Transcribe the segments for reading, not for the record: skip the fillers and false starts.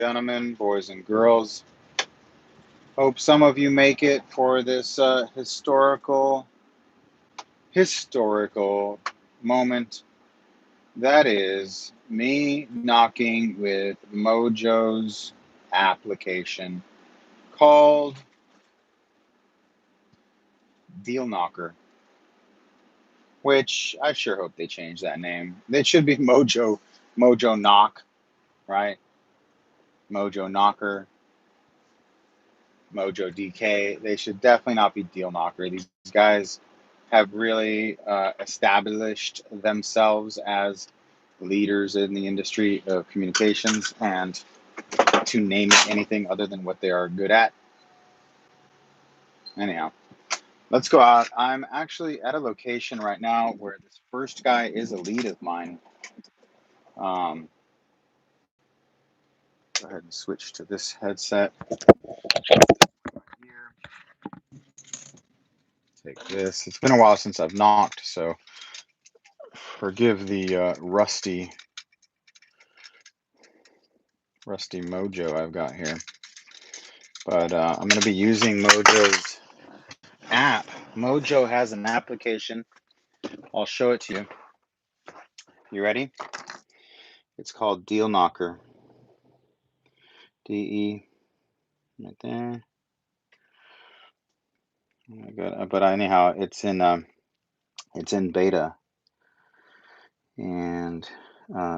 gentlemen, boys and girls. Hope some of you make it for this historical moment. That is me knocking with Mojo's application called Deal Knocker, which I sure hope they change that name. It should be Mojo Knock, right? Mojo Knocker, Mojo DK. They should definitely not be Deal Knocker. These guys have really established themselves as leaders in the industry of communications, and to name it anything other than what they are good at. Anyhow, let's go out. I'm actually at a location right now where this first guy is a lead of mine. Go ahead and switch to this headset. Here. Take this. It's been a while since I've knocked, so forgive the rusty Mojo I've got here. But I'm going to be using Mojo's app. Mojo has an application. I'll show it to you. You ready? It's called Deal Knocker. DE, right there. But anyhow, it's in beta. And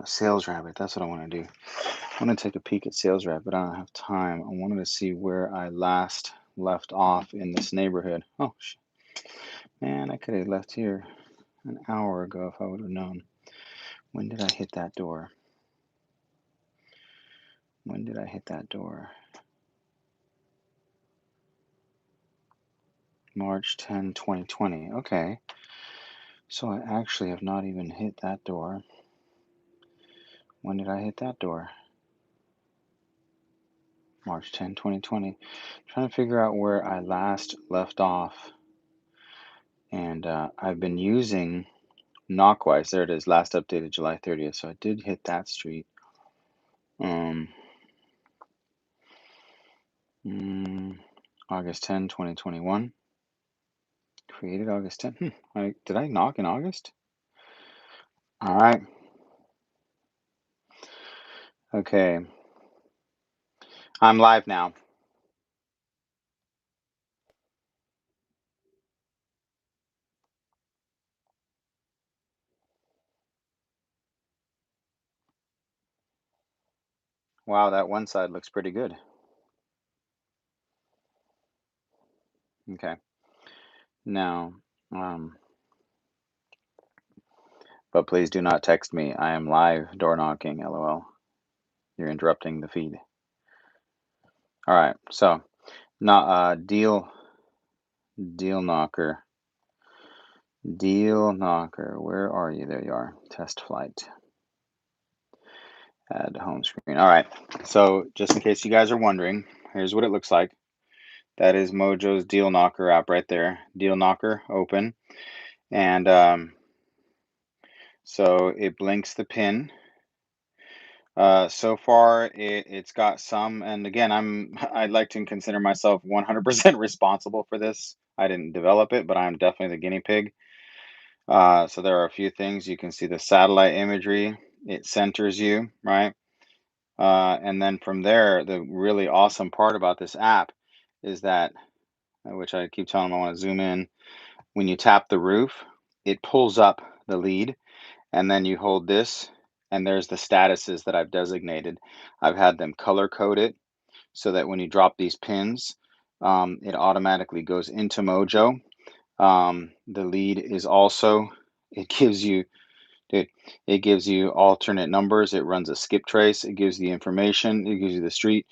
Sales Rabbit. That's what I want to do. I want to take a peek at Sales Rabbit, but I don't have time. I wanted to see where I last left off in this neighborhood. Oh, man, I could have left here an hour ago if I would have known. When did I hit that door? When did I hit that door? March 10, 2020. Okay. So I actually have not even hit that door. When did I hit that door? March 10, 2020. Trying to figure out where I last left off. And I've been using Knockwise. There it is. Last updated July 30th. So I did hit that street. August 10, 2021. Created August 10. Did I knock in August? All right. Okay. I'm live now. Wow, that one side looks pretty good. Okay. Now, but please do not text me. I am live door knocking, lol. You're interrupting the feed. All right, so now deal knocker. Deal knocker. Where are you? There you are. Test flight. Add home screen. All right. So just in case you guys are wondering, here's what it looks like. That is Mojo's Deal Knocker app right there. Deal Knocker open, and so it blinks the pin. So far, it's got some, and again, I'd like to consider myself 100% responsible for this. I didn't develop it, but I'm definitely the guinea pig. So there are a few things. You can see the satellite imagery. It centers you, right? And then from there, the really awesome part about this app is that, which I keep telling them I want to zoom in, when you tap the roof, it pulls up the lead, and then you hold this, and there's the statuses that I've designated. I've had them color coded so that when you drop these pins, it automatically goes into Mojo. The lead is also, it gives you alternate numbers. It runs a skip trace. It gives the information. It gives you the street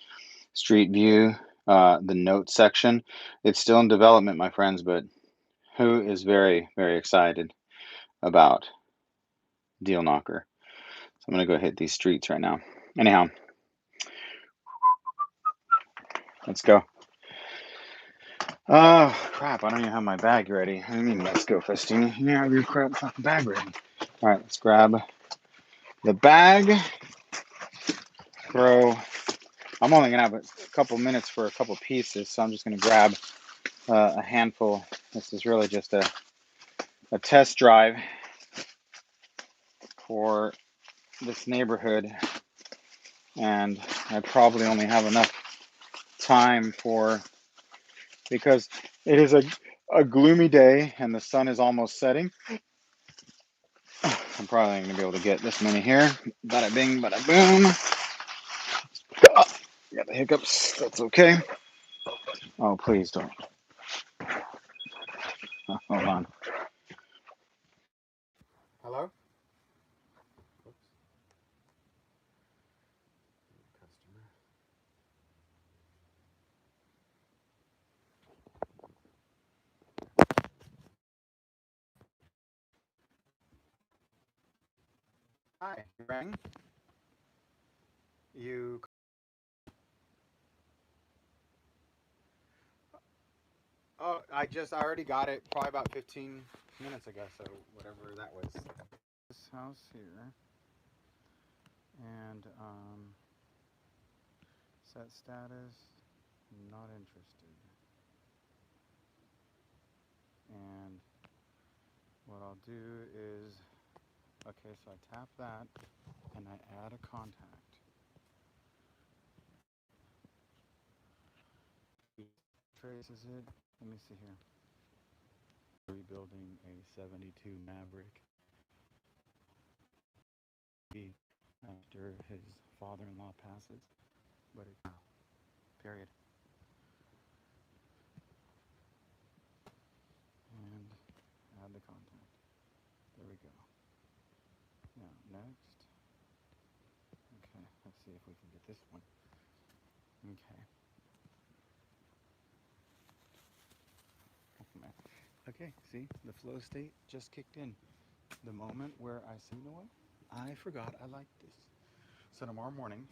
view, the notes section. It's still in development, my friends, but who is very, very excited about Deal Knocker? So I'm going to go hit these streets right now. Anyhow, let's go. Oh, crap. I don't even have my bag ready. I mean, let's go, Festina. You have your crap fucking bag ready. All right, let's grab the bag, throw I'm only gonna have a couple minutes for a couple pieces, so I'm just gonna grab a handful. This is really just a test drive for this neighborhood, and I probably only have enough time for, because it is a gloomy day and the sun is almost setting. I'm probably not gonna be able to get this many here. Bada bing, bada boom. Oh, got the hiccups. That's okay. Oh, please don't. Oh, hold on. Hello? Oops. Customer. Hi, you rang? You. Oh, I already got it probably about 15 minutes ago, so whatever that was. This house here, and set status, not interested. And what I'll do is, okay, so I tap that and I add a contact. Traces it. Let me see here. Rebuilding a 72 Maverick after his father-in-law passes, but it's now. Period. And add the contact. There we go. Now next. Okay, let's see if we can get this one. Okay. Okay, see, the flow state just kicked in. The moment where I say, you know what? I forgot I like this. So tomorrow morning,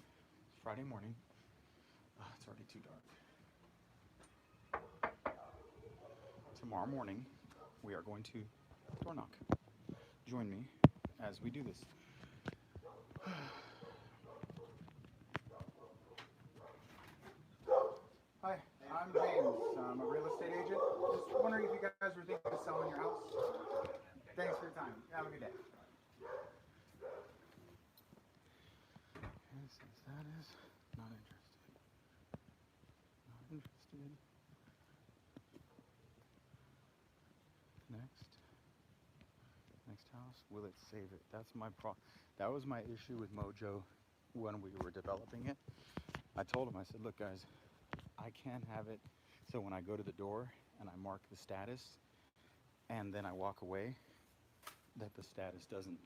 Friday morning, it's already too dark. Tomorrow morning, we are going to door knock. Join me as we do this. Hi, I'm James. I'm a real estate agent. Just wondering if you guys were thinking of selling your house. Thanks for your time. Have a good day. Okay, since that is not interested. Not interested. Next. Next house. Will it save it? That's my problem. That was my issue with Mojo when we were developing it. I told him, I said, look guys, I can't have it. So when I go to the door and I mark the status and then I walk away, that the status doesn't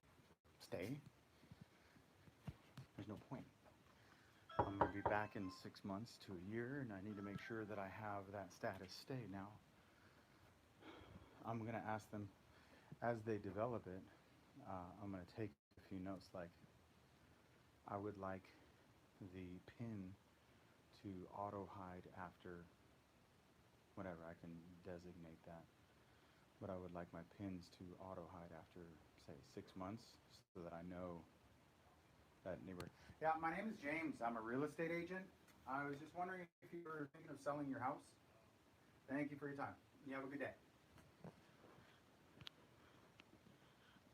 stay, there's no point. I'm going to be back in 6 months to a year, and I need to make sure that I have that status stay. Now, I'm going to ask them as they develop it. I'm going to take a few notes, like I would like the pin to auto hide after whatever. I can designate that, but I would like my pins to auto hide after, say, 6 months, so that I know that neighbor. Yeah, my name is James. I'm a real estate agent. I was just wondering if you were thinking of selling your house. Thank you for your time. You have a good day.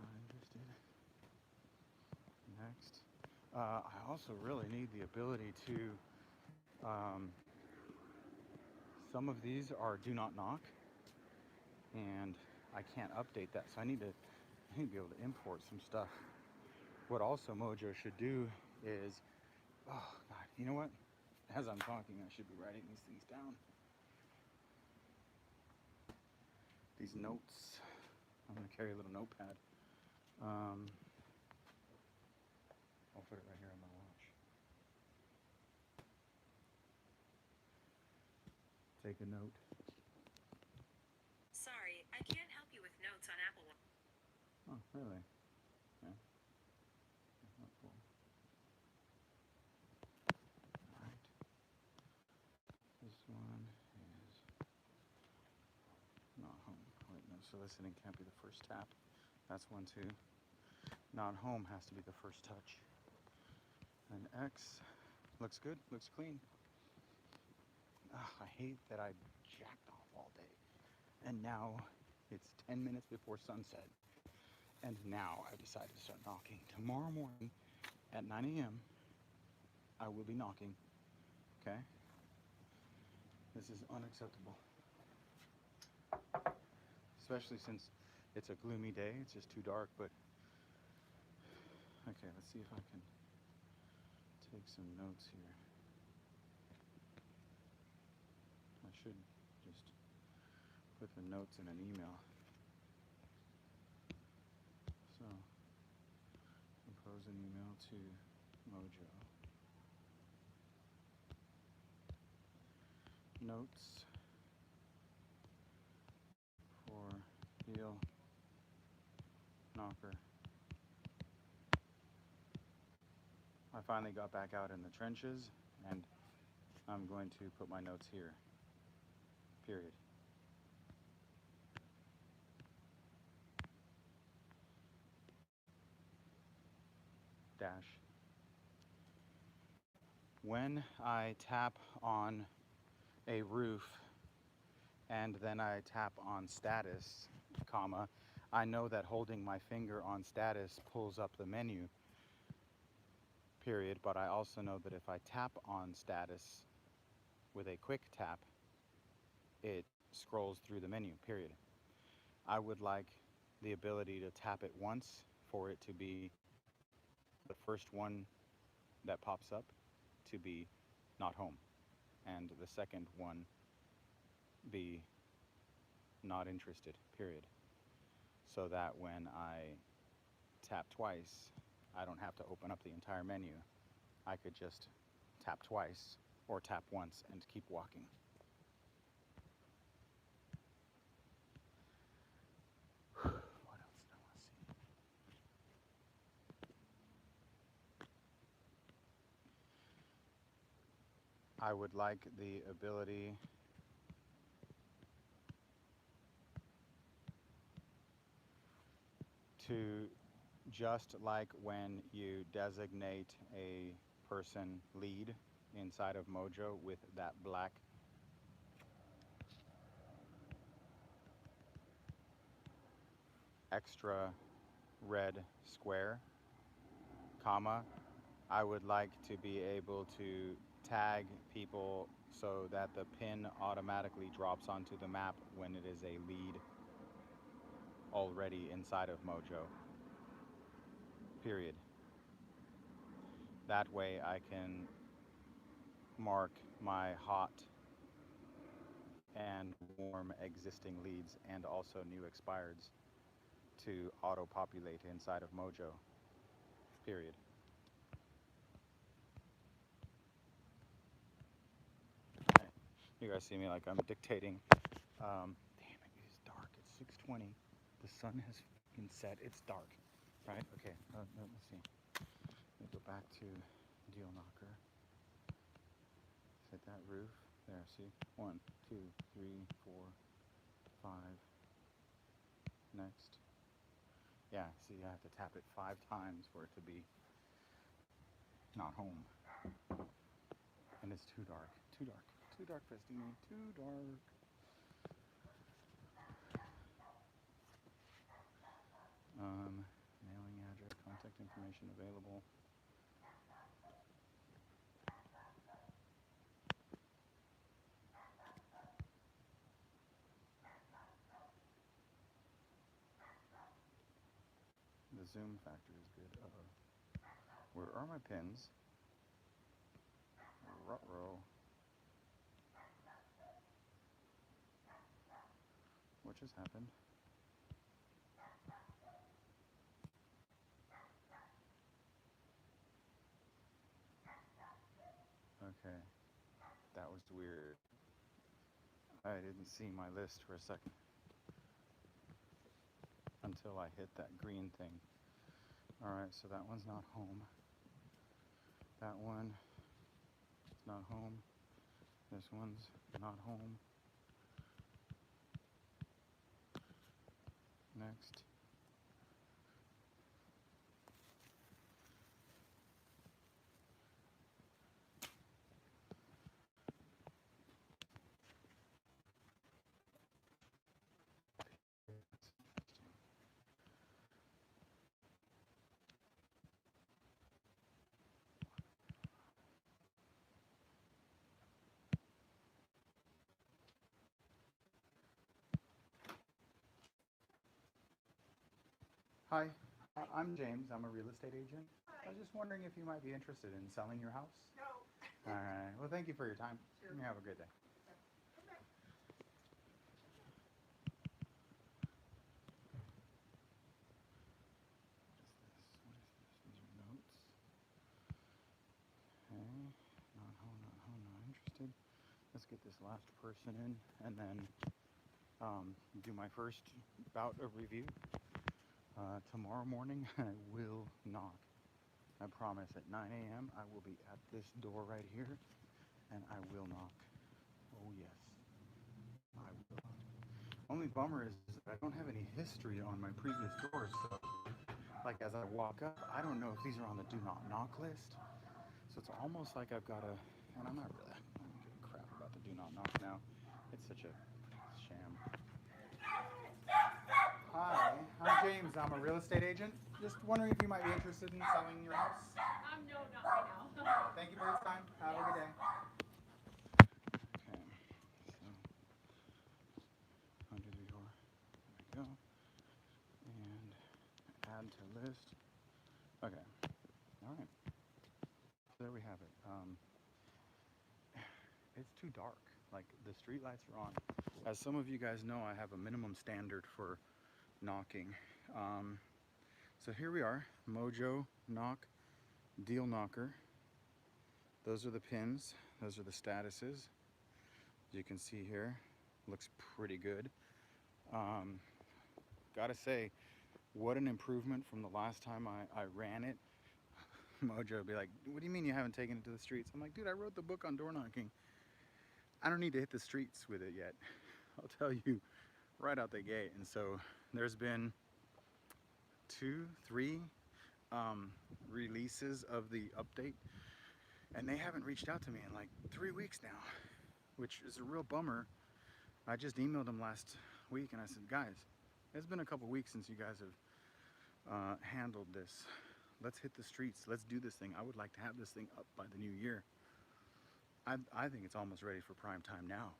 Not interested. Next. I also really need the ability to. Some of these are do not knock, and I can't update that, so I need to be able to import some stuff. What also Mojo should do is, oh God, you know what? As I'm talking, I should be writing these things down. These notes. I'm gonna carry a little notepad. I'll put it right here on my watch. Take a note. Sorry, I can't help you with notes on Apple Watch. Oh, really? Yeah. Not cool. All right. This one is not home. Wait, no, soliciting can't be the first tap. That's one too. Not home has to be the first touch. And X. Looks good. Looks clean. I hate that I jacked off all day. And now it's 10 minutes before sunset. And now I've decided to start knocking. Tomorrow morning at 9 a.m., I will be knocking. Okay? This is unacceptable. Especially since it's a gloomy day. It's just too dark. But okay, let's see if I can take some notes here. I should just put the notes in an email. So, compose an email to Mojo. Notes for Deal Knocker. I finally got back out in the trenches, and I'm going to put my notes here. Period. Dash. When I tap on a roof and then I tap on status, comma, I know that holding my finger on status pulls up the menu, period, but I also know that if I tap on status with a quick tap, it scrolls through the menu, period. I would like the ability to tap it once for it to be the first one that pops up to be not home, and the second one be not interested, period. So that when I tap twice, I don't have to open up the entire menu. I could just tap twice or tap once and keep walking. What else did I want to see? I would like the ability to, just like when you designate a person lead inside of Mojo with that black extra red square, comma, I would like to be able to tag people so that the pin automatically drops onto the map when it is a lead already inside of Mojo. Period. That way I can mark my hot and warm existing leads and also new expireds to auto populate inside of Mojo. Period. Okay. You guys see me like I'm dictating. Damn it, it is dark. It's 6:20. The sun has fucking set. It's dark. Right? Okay. Let's see. Let me go back to Deal Knocker. Hit that roof. There. See. 1, 2, 3, 4, 5. Next. Yeah. See, I have to tap it 5 times for it to be not home. And it's too dark. Too dark. Too dark, Festini. Too dark. Mailing address, contact information available. The zoom factor is good. Uh-oh. Where are my pins? Ruh-roh. What just happened? Okay. That was weird. I didn't see my list for a second until I hit that green thing. Alright, so that one's not home. That one is not home. This one's not home. Next. Hi, I'm James. I'm a real estate agent. I was just wondering if you might be interested in selling your house. All right. Well, thank you for your time. You have a good day. What is this? What is this? These are notes. Okay. Not home, not home, not interested. Let's get this last person in and then do my first bout of review. Tomorrow morning, I will knock. I promise at 9 a.m. I will be at this door right here and I will knock. Oh, yes, I will. Only bummer is that I don't have any history on my previous doors. So, like, as I walk up, I don't know if these are on the do not knock list. So it's almost like I've got to, and I'm not really, I don't give a crap about the do not knock now. It's such a sham. Hi, I'm James. I'm a real estate agent. Just wondering if you might be interested in selling your house. No, not right now. Thank you for your time. Have a good day. Okay, so under the door, there we go, and add to list. Okay, all right. So there we have it. It's too dark. Like the street lights are on. As some of you guys know, I have a minimum standard for knocking. Um, so here we are, Mojo knock, deal knocker. Those are the pins. Those are the statuses. As you can see here, looks pretty good. Um, Gotta say, what an improvement from the last time I ran it. Mojo would be like, what do you mean you haven't taken it to the streets? I'm like, dude, I wrote the book on door knocking. I don't need to hit the streets with it yet. I'll tell you right out the gate. And so there's been 2, 3 releases of the update, and they haven't reached out to me in like 3 weeks now, which is a real bummer. I just emailed them last week and I said, guys, it's been a couple weeks since you guys have handled this. Let's hit the streets. Let's do this thing. I would like to have this thing up by the new year. I think it's almost ready for prime time now.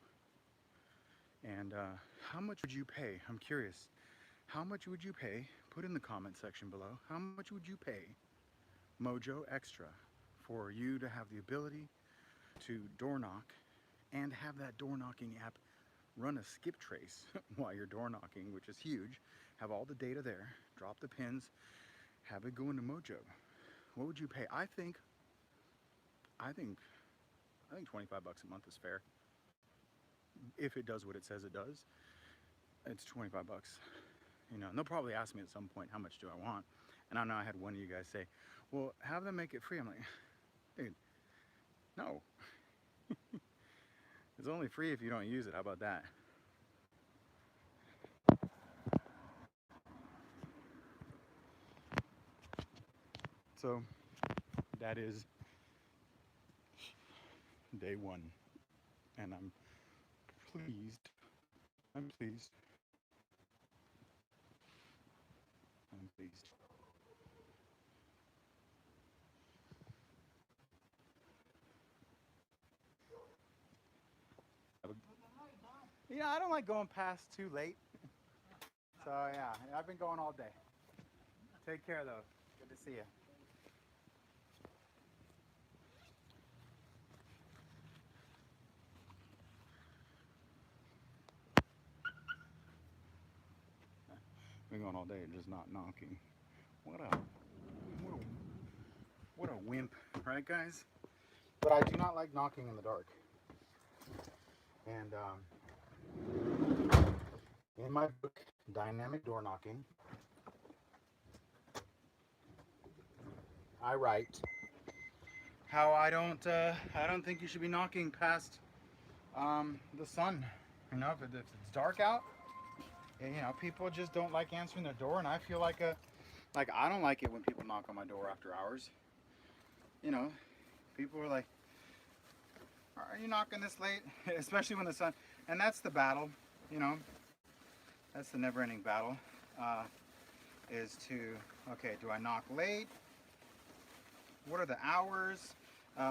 And how much would you pay? I'm curious. How much would you pay? Put in the comment section below. How much would you pay Mojo Extra for you to have the ability to door knock and have that door knocking app run a skip trace while you're door knocking, which is huge. Have all the data there, drop the pins, have it go into Mojo. What would you pay? I think 25 bucks a month is fair. If it does what it says it does, it's 25 bucks. You know, and they'll probably ask me at some point, how much do I want? And I know I had one of you guys say, well, have them make it free. I'm like, dude, no. It's only free if you don't use it. How about that? So that is day one. And I'm pleased. I'm pleased. I'm pleased. Yeah, I don't like going past too late. So yeah, I've been going all day. Take care though. Good to see you. Been going all day, just not knocking. What a what a what a wimp, right, guys? But I do not like knocking in the dark. And in my book, Dynamic Door Knocking, I write how I don't think you should be knocking past the sun. You know, if it's dark out, and, you know, people just don't like answering their door, and I feel like I don't like it when people knock on my door after hours. You know, people are like, "Are you knocking this late?" Especially when the sun, and that's the battle. You know, that's the never-ending battle. Is to, okay, do I knock late? What are the hours?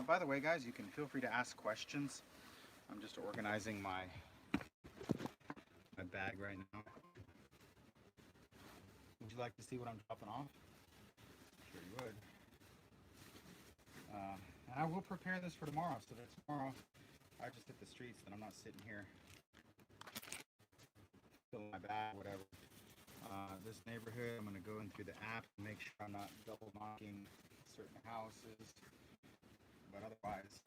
By the way, guys, you can feel free to ask questions. I'm just organizing my bag right now. Would you like to see what I'm dropping off? Sure you would. And I will prepare this for tomorrow, so that tomorrow I just hit the streets, and I'm not sitting here filling my bag, whatever. This neighborhood, I'm going to go in through the app and make sure I'm not double knocking certain houses. But otherwise,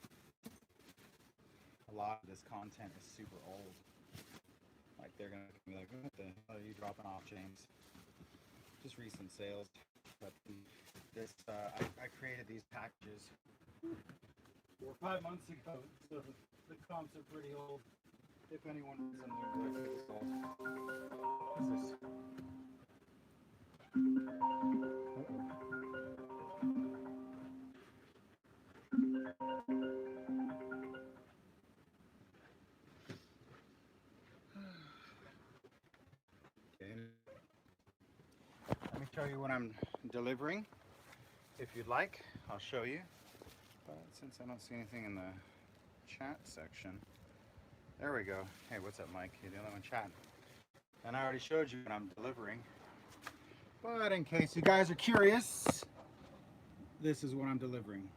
a lot of this content is super old. Like they're going to be like, what the hell are you dropping off, James? Just recent sales. But this, I created these packages 4 or 5 months ago, so the comps are pretty old. If anyone reads them, they're pretty old. What is this? Okay. Let me show you what I'm delivering. If you'd like, I'll show you. But since I don't see anything in the chat section, there we go. Hey, what's up, Mike? You're the only one chatting. And I already showed you what I'm delivering. But in case you guys are curious, this is what I'm delivering.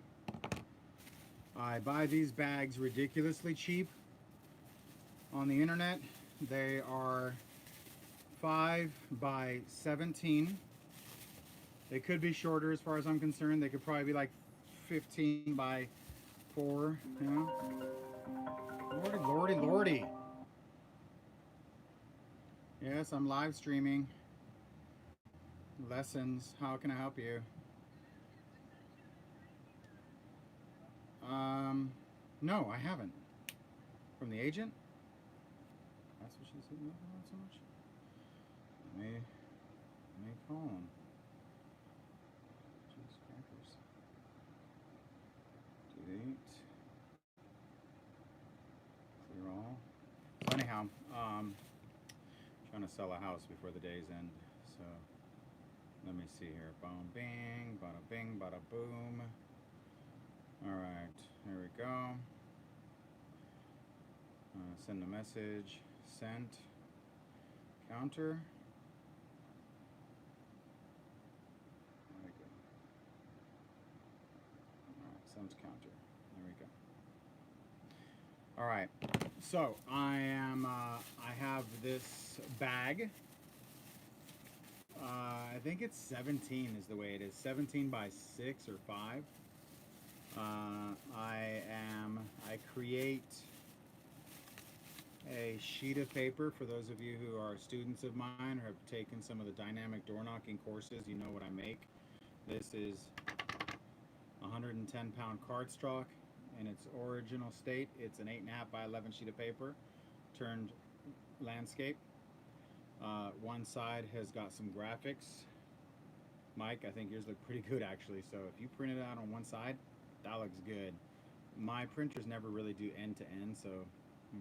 I buy these bags ridiculously cheap on the internet. They are 5 by 17. They could be shorter as far as I'm concerned. They could probably be like 15 by 4, you know? Lordy, lordy, lordy. Yes, I'm live streaming lessons. How can I help you? No, I haven't. From the agent? That's what she said. Not so much. Let me call him. Jeez, crackers. Delete. Clear all. So anyhow, trying to sell a house before the day's end. So let me see here. Boom, bing, bada bing, bada boom. All right, here we go. Send a message. Sent. Counter. There we go. All right, sends counter. There we go. All right. So I have this bag. I think it's 17 is the way it is. 17 by 6 or 5. I create a sheet of paper. For those of you who are students of mine or have taken some of the dynamic door knocking courses, you know what I make. This is 110-pound cardstock in its original state. It's an 8.5 by 11 sheet of paper turned landscape. One side has got some graphics. Mike, I think yours look pretty good actually. So if you print it out on one side, that looks good. My printers never really do end to end, so I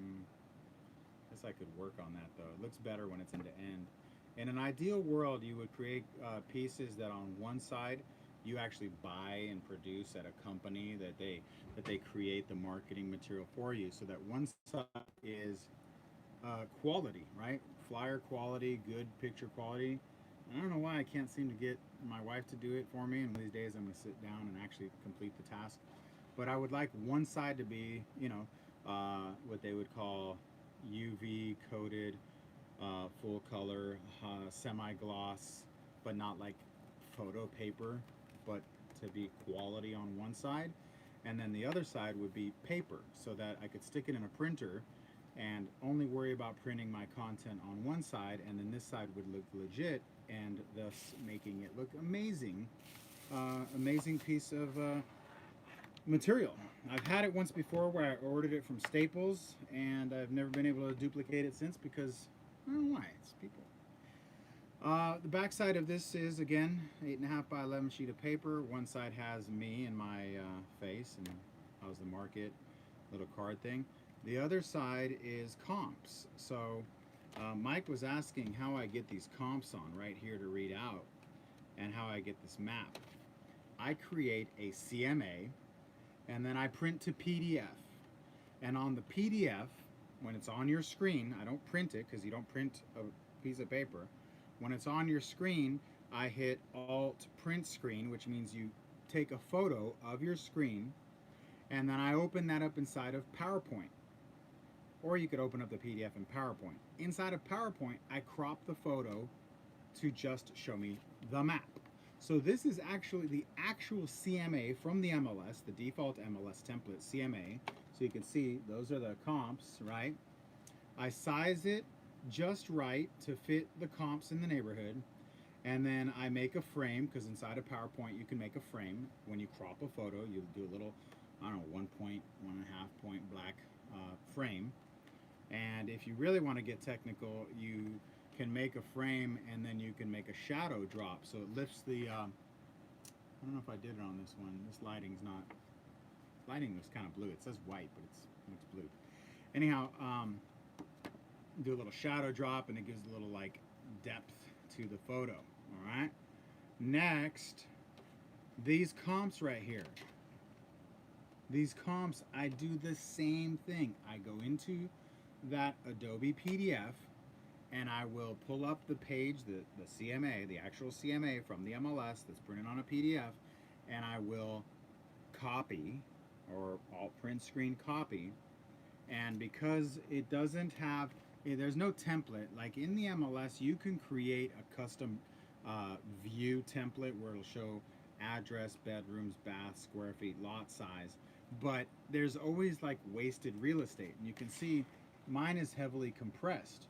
guess I could work on that though. It looks better when it's end to end. In an ideal world, you would create pieces that on one side you actually buy and produce at a company that they create the marketing material for you, so that one side is quality, right? Flyer quality, good picture quality. I don't know why I can't seem to get my wife to do it for me, and these days I'm going to sit down and actually complete the task. But I would like one side to be, what they would call UV coated, full color, semi-gloss, but not like photo paper, but to be quality on one side. And then the other side would be paper, so that I could stick it in a printer and only worry about printing my content on one side, and then this side would look legit, and thus making it look amazing. Amazing piece of material. I've had it once before where I ordered it from Staples, and I've never been able to duplicate it since because I don't know why. It's people. The back side of this is, again, 8.5 by 11 sheet of paper. One side has me and my face and how's the market, little card thing. The other side is comps. So Mike was asking how I get these comps on right here to read out and how I get this map. I create a CMA and then I print to PDF. And on the PDF, when it's on your screen, I don't print it because you don't print a piece of paper. When it's on your screen, I hit Alt Print Screen, which means you take a photo of your screen, and then I open that up inside of PowerPoint. Or you could open up the PDF in PowerPoint. Inside of PowerPoint, I crop the photo to just show me the map. So this is actually the actual CMA from the MLS, the default MLS template CMA. So you can see those are the comps, right? I size it just right to fit the comps in the neighborhood. And then I make a frame, because inside of PowerPoint you can make a frame. When you crop a photo, you do a little, I don't know, 1 point, 1.5 point black frame. And if you really want to get technical, you can make a frame and then you can make a shadow drop. So it lifts the, I don't know if I did it on this one. This lighting's not, lighting was kind of blue. It says white, but it's blue. Anyhow, do a little shadow drop and it gives a little like depth to the photo. All right. Next, these comps right here. These comps, I do the same thing. I go into that Adobe PDF and I will pull up the page, the CMA, the actual CMA from the MLS that's printed on a PDF, and I will copy or alt print screen copy. And because it doesn't have, there's no template, like in the MLS, you can create a custom view template where it'll show address, bedrooms, bath, square feet, lot size. But there's always like wasted real estate. And you can see mine is heavily compressed.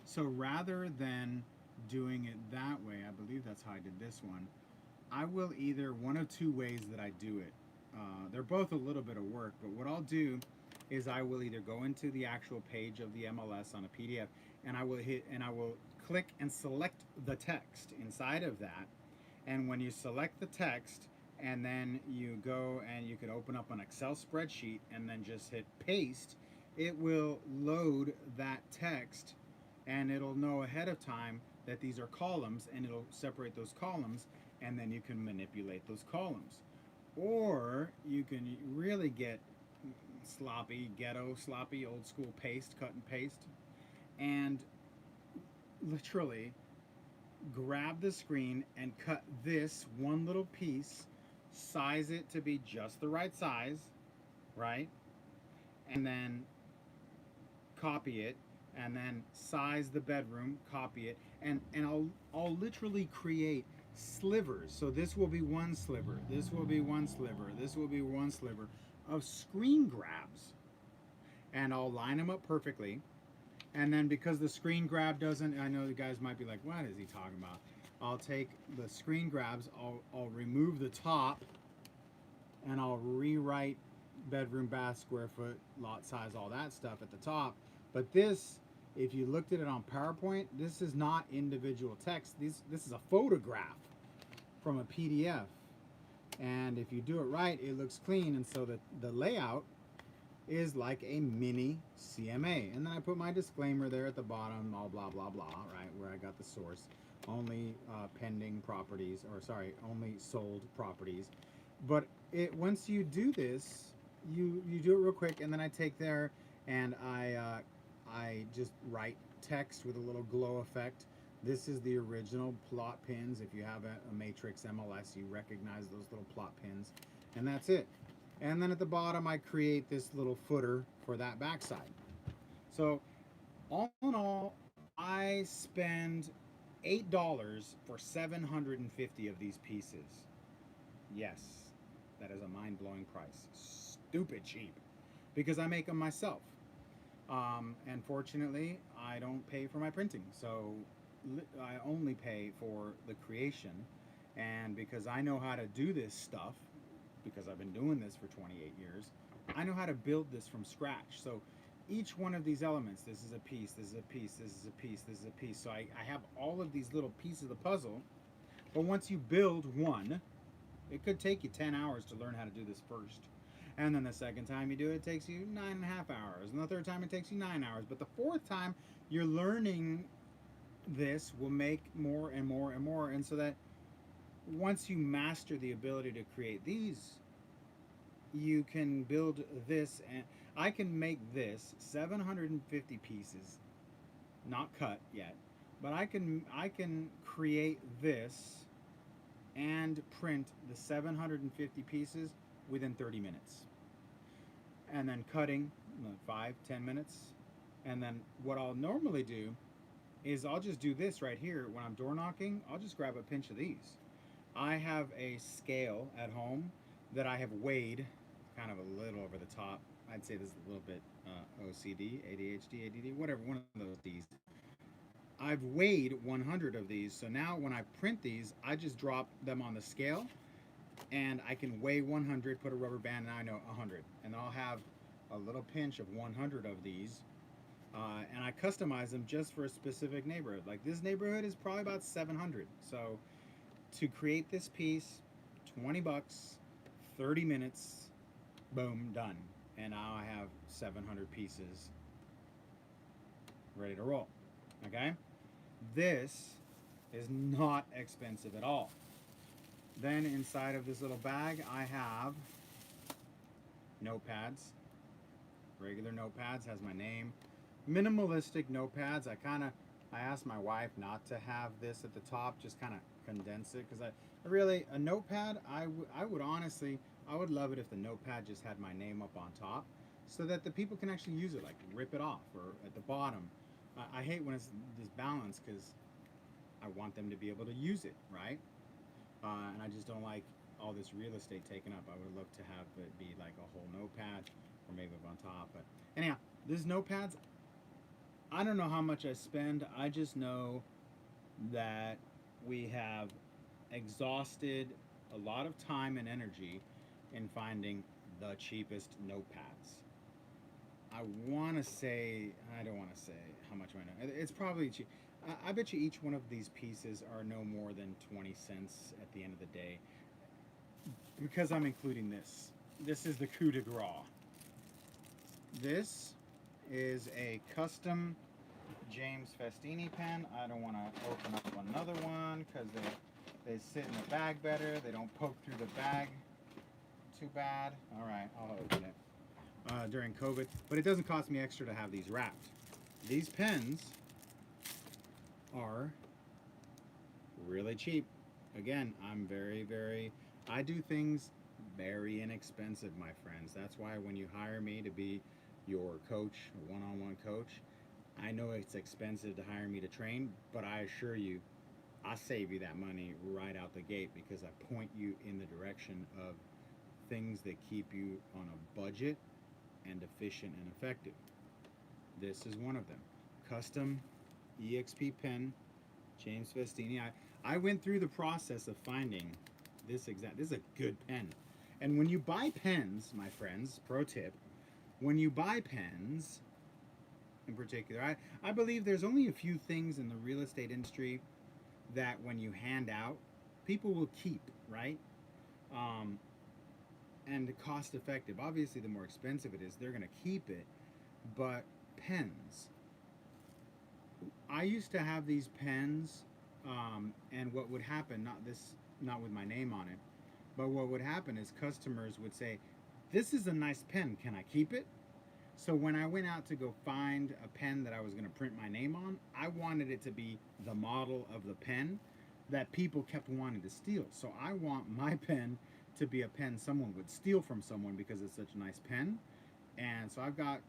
So rather than doing it that way, I believe that's how I did this one, I will either, one of two ways that I do it. They're both a little bit of work, but what I'll do is I will either go into the actual page of the MLS on a PDF and I will click and select the text inside of that. And when you select the text and then you go and you can open up an Excel spreadsheet and then just hit paste, it will load that text and it'll know ahead of time that these are columns and it'll separate those columns and then you can manipulate those columns. Or you can really get sloppy, ghetto, sloppy, old school paste, cut and paste, and literally grab the screen and cut this one little piece, size it to be just the right size, right? And then copy it, and then size the bedroom, copy it, and I'll literally create slivers. So this will be one sliver, this will be one sliver, this will be one sliver of screen grabs, and I'll line them up perfectly. And then because the screen grab doesn't, I know the guys might be like, what is he talking about? I'll take the screen grabs, I'll remove the top, and I'll rewrite bedroom, bath, square foot, lot size, all that stuff at the top. But this, if you looked at it on PowerPoint, this is not individual text. This is a photograph from a PDF. And if you do it right, it looks clean. And so the layout is like a mini CMA. And then I put my disclaimer there at the bottom, all blah, blah, blah, right, where I got the source. Only pending properties, or sorry, only sold properties. But once you do this, you do it real quick, and then I take there and I just write text with a little glow effect. This is the original plot pins. If you have a Matrix MLS, you recognize those little plot pins, and that's it. And then at the bottom, I create this little footer for that backside. So all in all, I spend $8 for 750 of these pieces. Yes, that is a mind-blowing price. Stupid cheap, because I make them myself. And fortunately, I don't pay for my printing, so I only pay for the creation. And because I know how to do this stuff, because I've been doing this for 28 years, I know how to build this from scratch. So each one of these elements, this is a piece, this is a piece, this is a piece, this is a piece. So I have all of these little pieces of the puzzle. But once you build one, it could take you 10 hours to learn how to do this first. And then the second time you do it, it takes you 9.5 hours. And the third time, it takes you 9 hours. But the fourth time, you're learning this will make more and more and more. And so that once you master the ability to create these, you can build this. And I can make this 750 pieces, not cut yet. But I can create this and print the 750 pieces within 30 minutes. And then cutting 5-10 minutes. And then what I'll normally do is I'll just do this right here when I'm door knocking. I'll just grab a pinch of these. I have a scale at home that I have weighed, kind of a little over the top. I'd say this is a little bit OCD, ADHD, ADD, whatever, one of those D's. I've weighed 100 of these, so now when I print these, I just drop them on the scale, and I can weigh 100, put a rubber band, and I know 100. And I'll have a little pinch of 100 of these, and I customize them just for a specific neighborhood. Like this neighborhood is probably about 700. So to create this piece, 20 bucks, 30 minutes, boom, done. And now I have 700 pieces ready to roll. Okay? This is not expensive at all. Then inside of this little bag, I have notepads. Regular notepads, has my name. Minimalistic notepads. I asked my wife not to have this at the top, just kind of condense it, because I really, a notepad, I would honestly, I would love it if the notepad just had my name up on top, so that the people can actually use it, like rip it off or at the bottom. I hate when it's disbalanced because I want them to be able to use it, right? And I just don't like all this real estate taken up. I would love to have it be like a whole notepad or maybe up on top. But anyhow, this notepads, I don't know how much I spend. I just know that we have exhausted a lot of time and energy in finding the cheapest notepads. I want to say, I don't want to say how much I know. It's probably cheap. I bet you each one of these pieces are no more than 20 cents at the end of the day, because I'm including this. This is the coup de grace. This is a custom James Festini pen. I don't want to open up another one because they sit in the bag better. They don't poke through the bag too bad. All right, I'll open it. During COVID, but it doesn't cost me extra to have these wrapped. These pens are really cheap. Again, I'm I do things very inexpensive, my friends. That's why when you hire me to be your coach, one-on-one coach, I know it's expensive to hire me to train, but I assure you, I save you that money right out the gate because I point you in the direction of things that keep you on a budget and efficient and effective. This is one of them. Custom EXP pen, James Festini. I went through the process of finding this is a good pen. And when you buy pens, my friends, pro tip, when you buy pens in particular, I believe there's only a few things in the real estate industry that when you hand out, people will keep, right? Um, and cost effective. Obviously, the more expensive it is, they're going to keep it. But pens, I used to have these pens, and what would happen, not with my name on it, but what would happen is customers would say, "This is a nice pen. Can I keep it?" So when I went out to go find a pen that I was going to print my name on, I wanted it to be the model of the pen that people kept wanting to steal. So I want my pen to be a pen someone would steal from someone because it's such a nice pen. And so I've got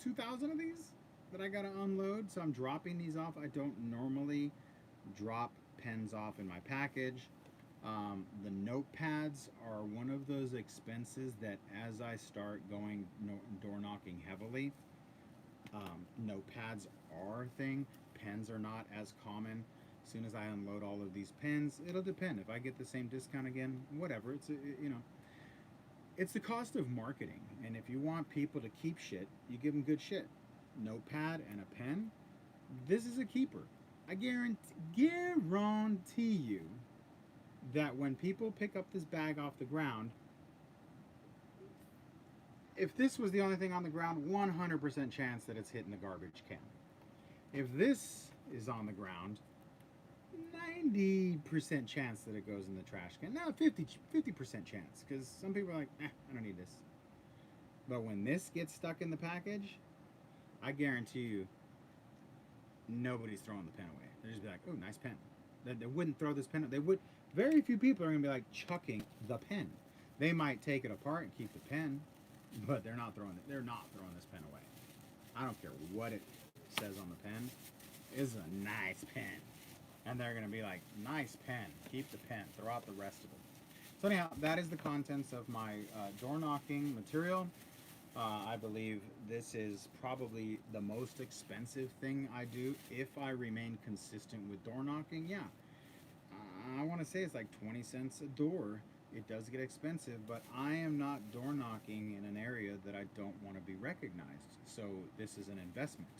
2,000 of these that I got to unload. So I'm dropping these off. I don't normally drop pens off in my package. The notepads are one of those expenses that as I start going door knocking heavily, notepads are a thing. Pens are not as common. As soon as I unload all of these pens, it'll depend. If I get the same discount again, whatever. It's the cost of marketing. And if you want people to keep shit, you give them good shit. Notepad and a pen, this is a keeper. I guarantee you that when people pick up this bag off the ground, if this was the only thing on the ground, 100% chance that it's hitting the garbage can. If this is on the ground, 90% chance that it goes in the trash can. Now 50% chance, because some people are like, I don't need this. But when this gets stuck in the package, I guarantee you, nobody's throwing the pen away. They're just be like, oh, nice pen. They wouldn't throw this pen. Very few people are going to be like chucking the pen. They might take it apart and keep the pen, but they're not throwing this pen away. I don't care what it says on the pen. This is a nice pen. And they're going to be like, nice pen. Keep the pen. Throw out the rest of it. So anyhow, that is the contents of my door knocking material. I believe this is probably the most expensive thing I do if I remain consistent with door knocking. Yeah, I want to say it's like 20 cents a door. It does get expensive, but I am not door knocking in an area that I don't want to be recognized. So this is an investment.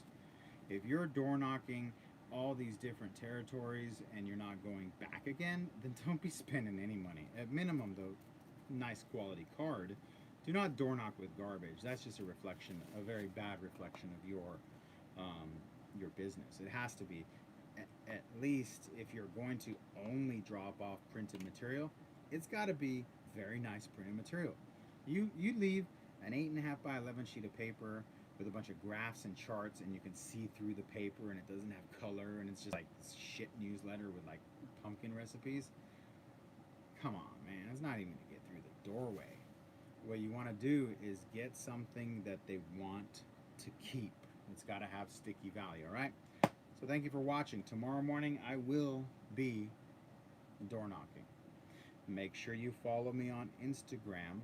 If you're door knocking all these different territories and you're not going back again, then don't be spending any money. At minimum, though, nice quality card. Do not door knock with garbage. That's just a reflection, a very bad reflection of your business. It has to be at least if you're going to only drop off printed material, it's got to be very nice printed material. You leave an 8.5 by 11 sheet of paper with a bunch of graphs and charts, and you can see through the paper, and it doesn't have color, and it's just like this shit newsletter with like pumpkin recipes. Come on, man, it's not even to get through the doorway. What you want to do is get something that they want to keep. It's got to have sticky value, all right? So thank you for watching. Tomorrow morning I will be door knocking. Make sure you follow me on Instagram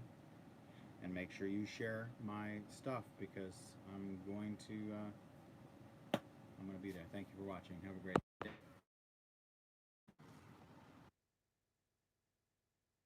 and make sure you share my stuff because I'm going to be there. Thank you for watching. Have a great